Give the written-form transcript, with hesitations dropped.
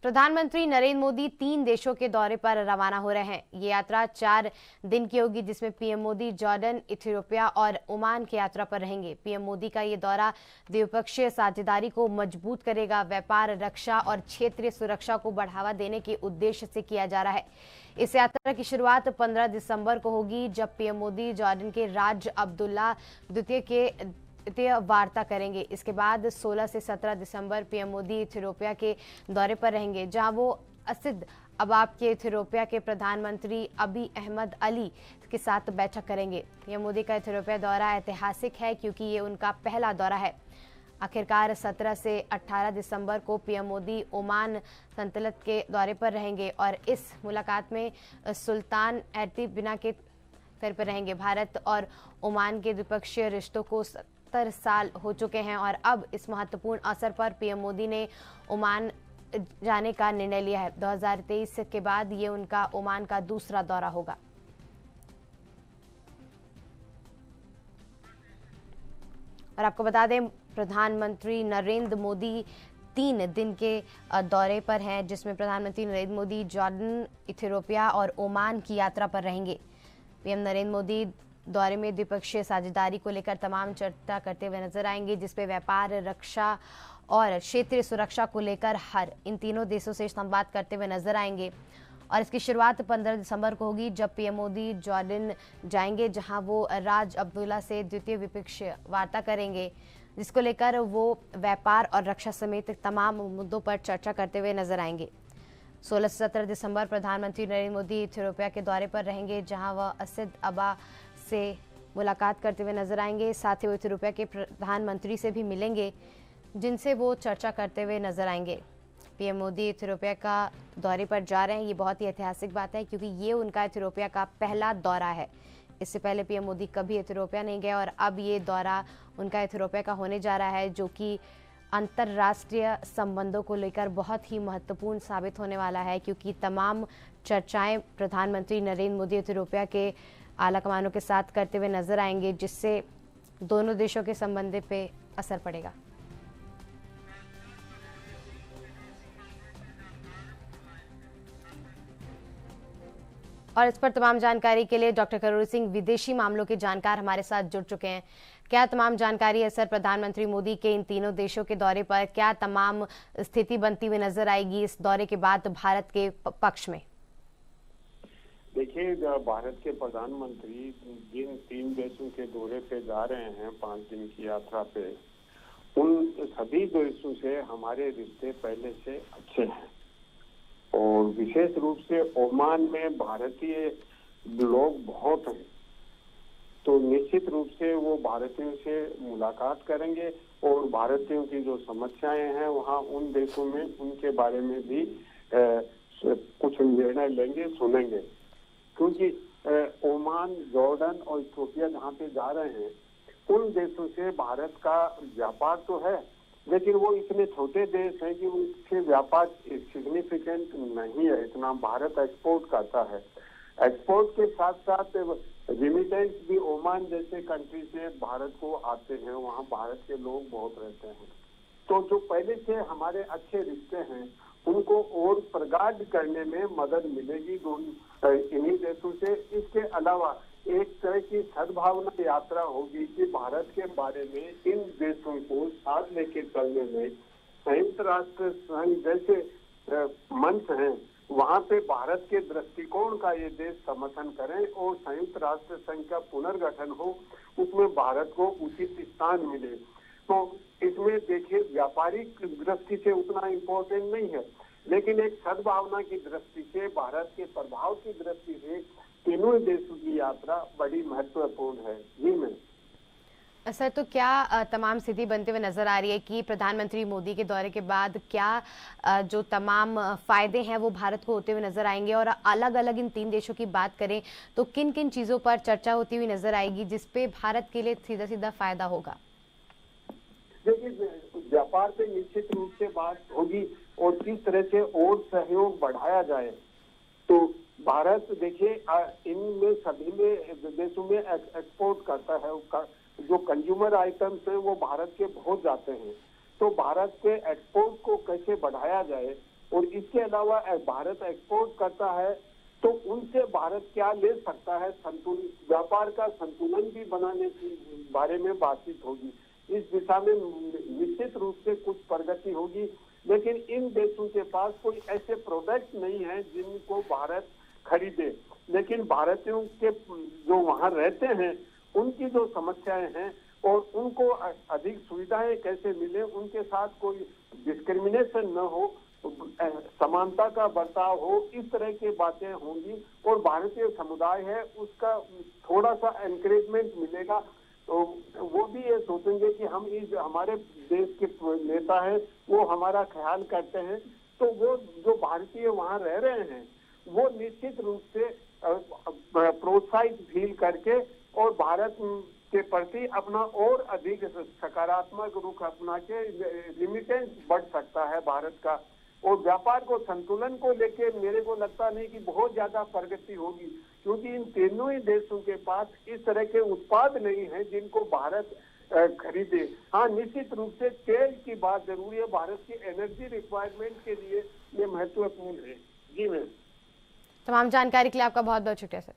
प्रधानमंत्री नरेंद्र मोदी 3 देशों के दौरे पर रवाना हो रहे हैं। ये यात्रा 4 दिन की होगी, जिसमें पीएम मोदी जॉर्डन, इथियोपिया और ओमान की यात्रा पर रहेंगे। पीएम मोदी का ये दौरा द्विपक्षीय साझेदारी को मजबूत करेगा, व्यापार, रक्षा और क्षेत्रीय सुरक्षा को बढ़ावा देने के उद्देश्य से किया जा रहा है। इस यात्रा की शुरुआत 15 दिसंबर को होगी, जब पीएम मोदी जॉर्डन के राज अब्दुल्ला द्वितीय के वार्ता करेंगे। इसके बाद 16 से 17 दिसंबर पीएम मोदी इथियोपिया के दौरे पर रहेंगे, जहां वो असिद अबाब के इथियोपिया के प्रधानमंत्री अबी अहमद अली के साथ बैठक करेंगे। पीएम मोदी का इथियोपिया दौरा ऐतिहासिक है, क्योंकि ये उनका पहला दौरा है। आखिरकार 17 से 18 दिसंबर को पीएम मोदी ओमान सल्तनत के दौरे पर रहेंगे और इस मुलाकात में सुल्तान एर्तिब बिना के दौरे पर रहेंगे। भारत और ओमान के द्विपक्षीय रिश्तों को 70 साल हो चुके हैं और अब इस महत्वपूर्ण अवसर पर पीएम मोदी ने ओमान जाने का निर्णय लिया है। 2023 के बाद ये उनका ओमान का दूसरा दौरा होगा। और आपको बता दें, प्रधानमंत्री नरेंद्र मोदी 3 दिन के दौरे पर हैं, जिसमें प्रधानमंत्री नरेंद्र मोदी जॉर्डन, इथियोपिया और ओमान की यात्रा पर रहेंगे। पीएम नरेंद्र मोदी दौरे में द्विपक्षीय साझेदारी को लेकर तमाम चर्चा करते हुए नजर आएंगे, जिसपे व्यापार, रक्षा और क्षेत्रीय सुरक्षा को लेकर इन तीनों देशों से संवाद करते हुए नजर आएंगे। और इसकी शुरुआत 15 दिसंबर को होगी, जब पीएम मोदी जॉर्डन जाएंगे, जहां वो राज अब्दुल्ला से द्वितीय द्विपक्षीय वार्ता करेंगे, जिसको लेकर वो व्यापार और रक्षा समेत तमाम मुद्दों पर चर्चा करते हुए नजर आएंगे। 16 से 17 दिसंबर प्रधानमंत्री नरेंद्र मोदी इथियोपिया के दौरे पर रहेंगे, जहां वह असिद अबा से मुलाकात करते हुए नजर आएंगे। साथ ही वो इथियोपिया के प्रधानमंत्री से भी मिलेंगे, जिनसे वो चर्चा करते हुए नजर आएंगे। पीएम मोदी इथियोपिया का दौरे पर जा रहे हैं, ये बहुत ही ऐतिहासिक बात है, क्योंकि ये उनका इथियोपिया का पहला दौरा है। इससे पहले पीएम मोदी कभी इथियोपिया नहीं गए और अब ये दौरा उनका इथियोपिया का होने जा रहा है, जो कि अंतर्राष्ट्रीय संबंधों को लेकर बहुत ही महत्वपूर्ण साबित होने वाला है, क्योंकि तमाम चर्चाएं प्रधानमंत्री नरेंद्र मोदी इथियोपिया के आला कमानों के साथ करते हुए नजर आएंगे, जिससे दोनों देशों के संबंध पे असर पड़ेगा। और इस पर तमाम जानकारी के लिए डॉक्टर करोड़ी सिंह, विदेशी मामलों के जानकार, हमारे साथ जुड़ चुके हैं। क्या तमाम जानकारी है सर, प्रधानमंत्री मोदी के इन तीनों देशों के दौरे पर क्या तमाम स्थिति बनती हुई नजर आएगी इस दौरे के बाद भारत के पक्ष में? देखिए, भारत के प्रधानमंत्री जिन 3 देशों के दौरे पे जा रहे हैं 5 दिन की यात्रा पे, उन सभी देशों से हमारे रिश्ते पहले से अच्छे हैं और विशेष रूप से ओमान में भारतीय लोग बहुत हैं, तो निश्चित रूप से वो भारतीयों से मुलाकात करेंगे और भारतीयों की जो समस्याएं हैं वहाँ उन देशों में उनके बारे में भी कुछ निर्णय लेंगे, सुनेंगे। क्योंकि ओमान, जॉर्डन और इथियोपिया जहाँ पे जा रहे हैं, उन देशों से भारत का व्यापार तो है, लेकिन वो इतने छोटे देश हैं कि उनसे व्यापार सिग्निफिकेंट नहीं है। इतना भारत एक्सपोर्ट करता है। एक्सपोर्ट के साथ साथ रिमिटेंस भी ओमान जैसे कंट्री से भारत को आते हैं, वहाँ भारत के लोग बहुत रहते हैं। तो जो पहले से हमारे अच्छे रिश्ते हैं उनको और प्रगाढ़ करने में मदद मिलेगी इन्हीं देशों से। इसके अलावा एक तरह की सद्भावना यात्रा होगी कि भारत के बारे में इन देशों को साथ लेके चलने में संयुक्त राष्ट्र संघ जैसे मंच हैं, वहाँ पे भारत के दृष्टिकोण का ये देश समर्थन करें और संयुक्त राष्ट्र संघ का पुनर्गठन हो, उसमें भारत को उचित स्थान मिले। तो इसमें देखिए, व्यापारिक दृष्टि से उतना इम्पोर्टेंट नहीं है, लेकिन एक सद्भावना की दृष्टि से, भारत के प्रभाव की दृष्टि से तीनों देशों की यात्रा बड़ी महत्वपूर्ण है। जी मैं सर, तो क्या तमाम स्थिति बनते हुए नजर आ रही है कि प्रधानमंत्री मोदी के दौरे के बाद क्या जो तमाम फायदे हैं वो भारत को होते हुए नजर आएंगे? और अलग अलग इन 3 देशों की बात करें तो किन किन चीजों पर चर्चा होती हुई नजर आएगी, जिसपे भारत के लिए सीधा सीधा फायदा होगा? देखिए, व्यापार पे निश्चित रूप से बात होगी और किस तरह से और सहयोग बढ़ाया जाए। तो भारत देखिए, इनमें सभी में देशों में एक्सपोर्ट करता है। जो कंज्यूमर आइटम्स हैं वो भारत के बहुत जाते हैं, तो भारत के एक्सपोर्ट को कैसे बढ़ाया जाए और इसके अलावा भारत एक्सपोर्ट करता है, तो उनसे भारत क्या ले सकता है, संतुलन, व्यापार का संतुलन भी बनाने के बारे में बातचीत होगी। इस दिशा में निश्चित रूप से कुछ प्रगति होगी, लेकिन इन देशों के पास कोई ऐसे प्रोडक्ट नहीं है जिनको भारत खरीदे। लेकिन भारतीयों के जो वहां रहते हैं उनकी जो समस्याएं हैं और उनको अधिक सुविधाएं कैसे मिले, उनके साथ कोई डिस्क्रिमिनेशन न हो, समानता का बर्ताव हो, इस तरह की बातें होंगी और भारतीय समुदाय है उसका थोड़ा सा एनकरेजमेंट मिलेगा। तो वो भी ये सोचेंगे कि हम इस हमारे देश के नेता हैं वो हमारा ख्याल करते हैं, तो वो जो भारतीय वहाँ रह रहे हैं वो निश्चित रूप से प्रोत्साहित फील करके और भारत के प्रति अपना और अधिक सकारात्मक रुख अपना के रिमिटेंस बढ़ सकता है भारत का। और व्यापार को संतुलन को लेके मेरे को लगता नहीं कि बहुत ज्यादा प्रगति होगी, क्योंकि इन तीनों ही देशों के पास इस तरह के उत्पाद नहीं है जिनको भारत खरीदे। हाँ, निश्चित रूप से तेल की बात जरूरी है, भारत की एनर्जी रिक्वायरमेंट के लिए ये महत्वपूर्ण है। जी मैम। तमाम जानकारी के लिए आपका बहुत बहुत शुक्रिया सर।